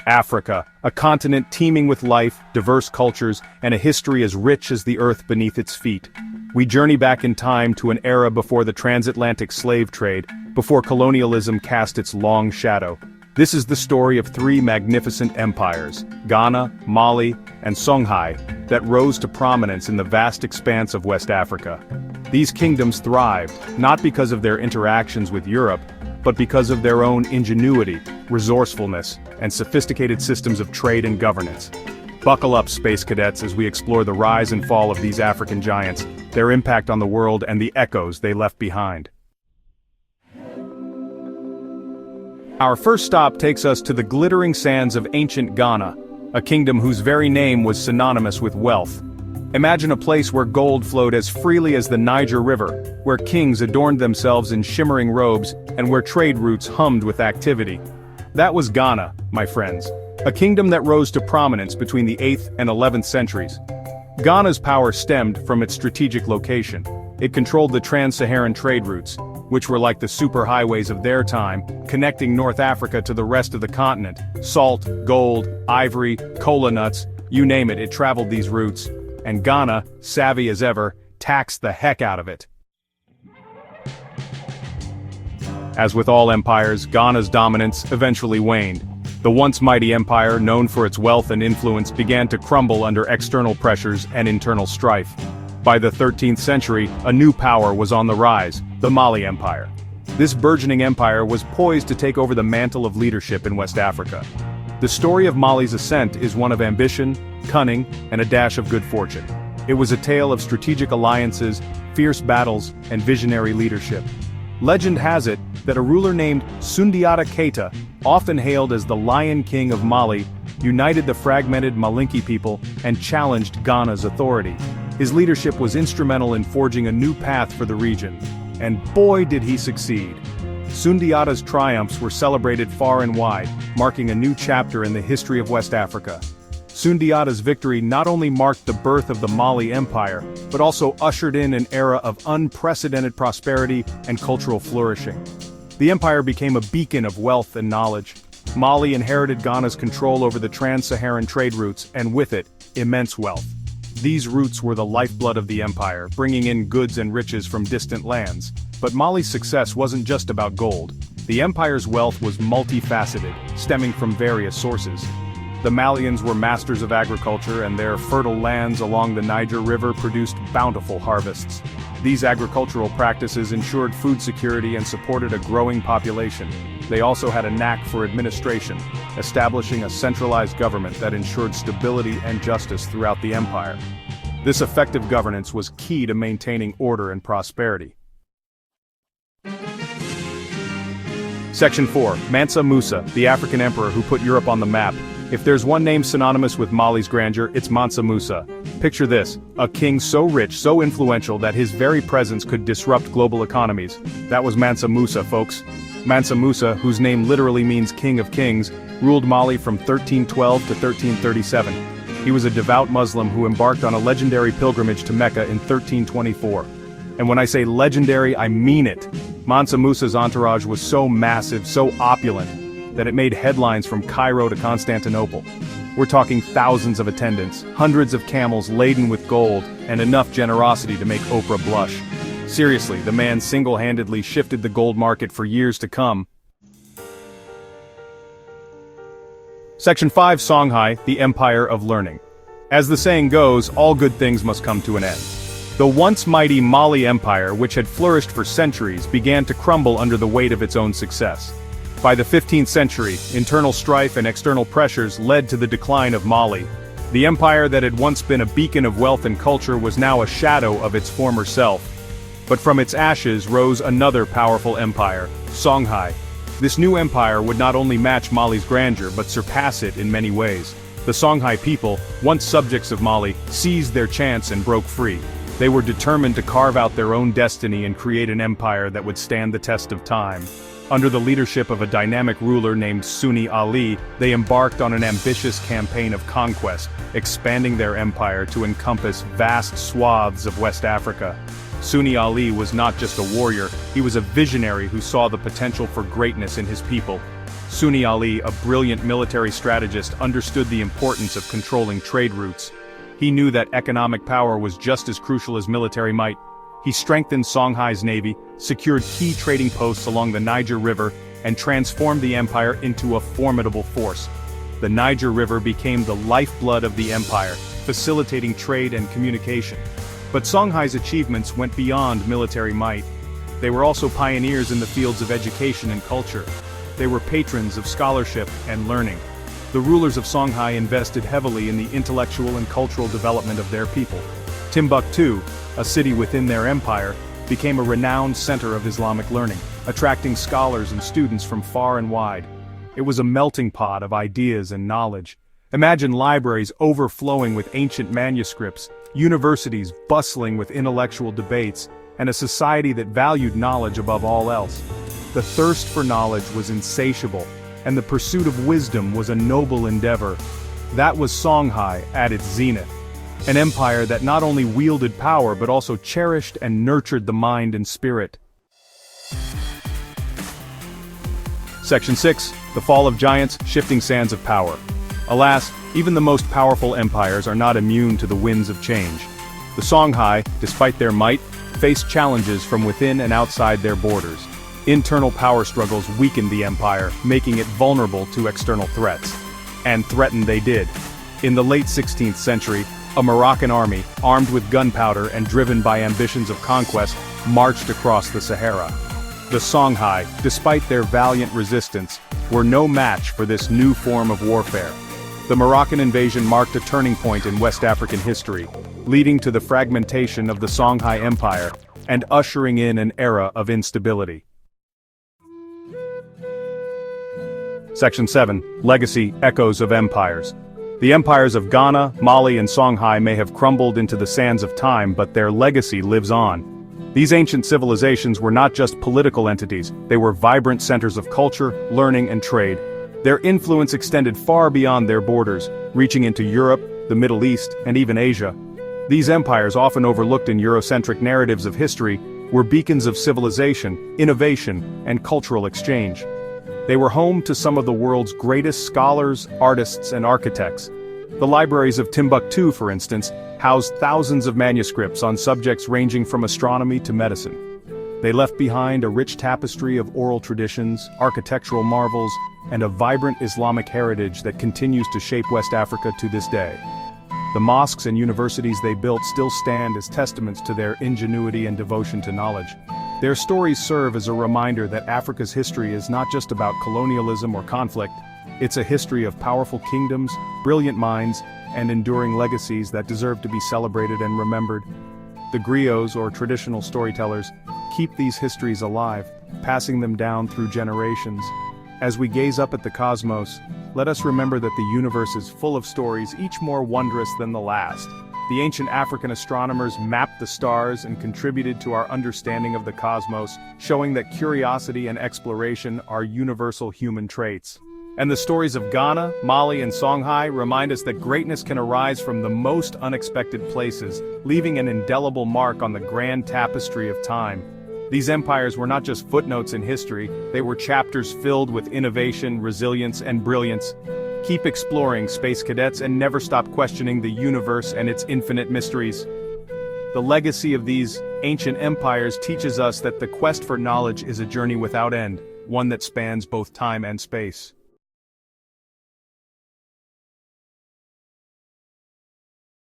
Africa, a continent teeming with life, diverse cultures, and a history as rich as the earth beneath its feet. We journey back in time to an era before the transatlantic slave trade, before colonialism cast its long shadow. This is the story of three magnificent empires, Ghana, Mali, and Songhai, that rose to prominence in the vast expanse of West Africa. These kingdoms thrived, not because of their interactions with Europe, but because of their own ingenuity, resourcefulness, and sophisticated systems of trade and governance. Buckle up, space cadets, as we explore the rise and fall of these African giants, their impact on the world, and the echoes they left behind. Our first stop takes us to the glittering sands of ancient Ghana, a kingdom whose very name was synonymous with wealth. Imagine a place where gold flowed as freely as the Niger River, where kings adorned themselves in shimmering robes, and where trade routes hummed with activity. That was Ghana, my friends, a kingdom that rose to prominence between the 8th and 11th centuries. Ghana's power stemmed from its strategic location. It controlled the trans-Saharan trade routes, which were like the superhighways of their time, connecting North Africa to the rest of the continent. Salt, gold, ivory, cola nuts, you name it, it traveled these routes. And Ghana, savvy as ever, taxed the heck out of it. As with all empires, Ghana's dominance eventually waned. The once mighty empire, known for its wealth and influence, began to crumble under external pressures and internal strife. By the 13th century, a new power was on the rise, the Mali Empire. This burgeoning empire was poised to take over the mantle of leadership in West Africa. The story of Mali's ascent is one of ambition, cunning, and a dash of good fortune. It was a tale of strategic alliances, fierce battles, and visionary leadership. Legend has it that a ruler named Sundiata Keita, often hailed as the Lion King of Mali, united the fragmented Malinke people and challenged Ghana's authority. His leadership was instrumental in forging a new path for the region. And boy did he succeed. Sundiata's triumphs were celebrated far and wide, marking a new chapter in the history of West Africa. Sundiata's victory not only marked the birth of the Mali Empire, but also ushered in an era of unprecedented prosperity and cultural flourishing. The empire became a beacon of wealth and knowledge. Mali inherited Ghana's control over the trans-Saharan trade routes, and with it, immense wealth. These routes were the lifeblood of the empire, bringing in goods and riches from distant lands. But Mali's success wasn't just about gold. The empire's wealth was multifaceted, stemming from various sources. The Malians were masters of agriculture, and their fertile lands along the Niger River produced bountiful harvests. These agricultural practices ensured food security and supported a growing population. They also had a knack for administration, establishing a centralized government that ensured stability and justice throughout the empire. This effective governance was key to maintaining order and prosperity. Section 4. Mansa Musa, the African emperor who put Europe on the map. If there's one name synonymous with Mali's grandeur, it's Mansa Musa. Picture this, a king so rich, so influential that his very presence could disrupt global economies. That was Mansa Musa, folks. Mansa Musa, whose name literally means King of Kings, ruled Mali from 1312 to 1337. He was a devout Muslim who embarked on a legendary pilgrimage to Mecca in 1324. And when I say legendary, I mean it. Mansa Musa's entourage was so massive, so opulent, that it made headlines from Cairo to Constantinople. We're talking thousands of attendants, hundreds of camels laden with gold, and enough generosity to make Oprah blush. Seriously, the man single-handedly shifted the gold market for years to come. Section 5. Songhai, the Empire of Learning. As the saying goes, all good things must come to an end. The once mighty Mali Empire, which had flourished for centuries, began to crumble under the weight of its own success. By the 15th century, internal strife and external pressures led to the decline of Mali. The empire that had once been a beacon of wealth and culture was now a shadow of its former self. But from its ashes rose another powerful empire, Songhai. This new empire would not only match Mali's grandeur but surpass it in many ways. The Songhai people, once subjects of Mali, seized their chance and broke free. They were determined to carve out their own destiny and create an empire that would stand the test of time. Under the leadership of a dynamic ruler named Sunni Ali, they embarked on an ambitious campaign of conquest, expanding their empire to encompass vast swaths of West Africa. Sunni Ali was not just a warrior, he was a visionary who saw the potential for greatness in his people. Sunni Ali, a brilliant military strategist, understood the importance of controlling trade routes. He knew that economic power was just as crucial as military might. He strengthened Songhai's navy, secured key trading posts along the Niger River, and transformed the empire into a formidable force. The Niger River became the lifeblood of the empire, facilitating trade and communication. But Songhai's achievements went beyond military might. They were also pioneers in the fields of education and culture. They were patrons of scholarship and learning. The rulers of Songhai invested heavily in the intellectual and cultural development of their people. Timbuktu, a city within their empire, became a renowned center of Islamic learning, attracting scholars and students from far and wide. It was a melting pot of ideas and knowledge. Imagine libraries overflowing with ancient manuscripts, universities bustling with intellectual debates, and a society that valued knowledge above all else. The thirst for knowledge was insatiable, and the pursuit of wisdom was a noble endeavor. That was Songhai at its zenith. An empire that not only wielded power but also cherished and nurtured the mind and spirit. Section 6. The Fall of Giants, Shifting Sands of Power. Alas, even the most powerful empires are not immune to the winds of change. The Songhai, despite their might, faced challenges from within and outside their borders. Internal power struggles weakened the empire, making it vulnerable to external threats. And threaten they did. In the late 16th century, a Moroccan army, armed with gunpowder and driven by ambitions of conquest, marched across the Sahara. The Songhai, despite their valiant resistance, were no match for this new form of warfare. The Moroccan invasion marked a turning point in West African history, leading to the fragmentation of the Songhai Empire and ushering in an era of instability. Section 7. Legacy, Echoes of Empires. The empires of Ghana, Mali, and Songhai may have crumbled into the sands of time, but their legacy lives on. These ancient civilizations were not just political entities, they were vibrant centers of culture, learning, and trade. Their influence extended far beyond their borders, reaching into Europe, the Middle East, and even Asia. These empires, often overlooked in Eurocentric narratives of history, were beacons of civilization, innovation, and cultural exchange. They were home to some of the world's greatest scholars, artists, and architects. The libraries of Timbuktu, for instance, housed thousands of manuscripts on subjects ranging from astronomy to medicine. They left behind a rich tapestry of oral traditions, architectural marvels, and a vibrant Islamic heritage that continues to shape West Africa to this day. The mosques and universities they built still stand as testaments to their ingenuity and devotion to knowledge. Their stories serve as a reminder that Africa's history is not just about colonialism or conflict. It's a history of powerful kingdoms, brilliant minds, and enduring legacies that deserve to be celebrated and remembered. The griots, or traditional storytellers, keep these histories alive, passing them down through generations. As we gaze up at the cosmos, let us remember that the universe is full of stories, each more wondrous than the last. The ancient African astronomers mapped the stars and contributed to our understanding of the cosmos, showing that curiosity and exploration are universal human traits. And the stories of Ghana, Mali, and Songhai remind us that greatness can arise from the most unexpected places, leaving an indelible mark on the grand tapestry of time. These empires were not just footnotes in history, they were chapters filled with innovation, resilience, and brilliance. Keep exploring, space cadets, and never stop questioning the universe and its infinite mysteries. The legacy of these ancient empires teaches us that the quest for knowledge is a journey without end, one that spans both time and space.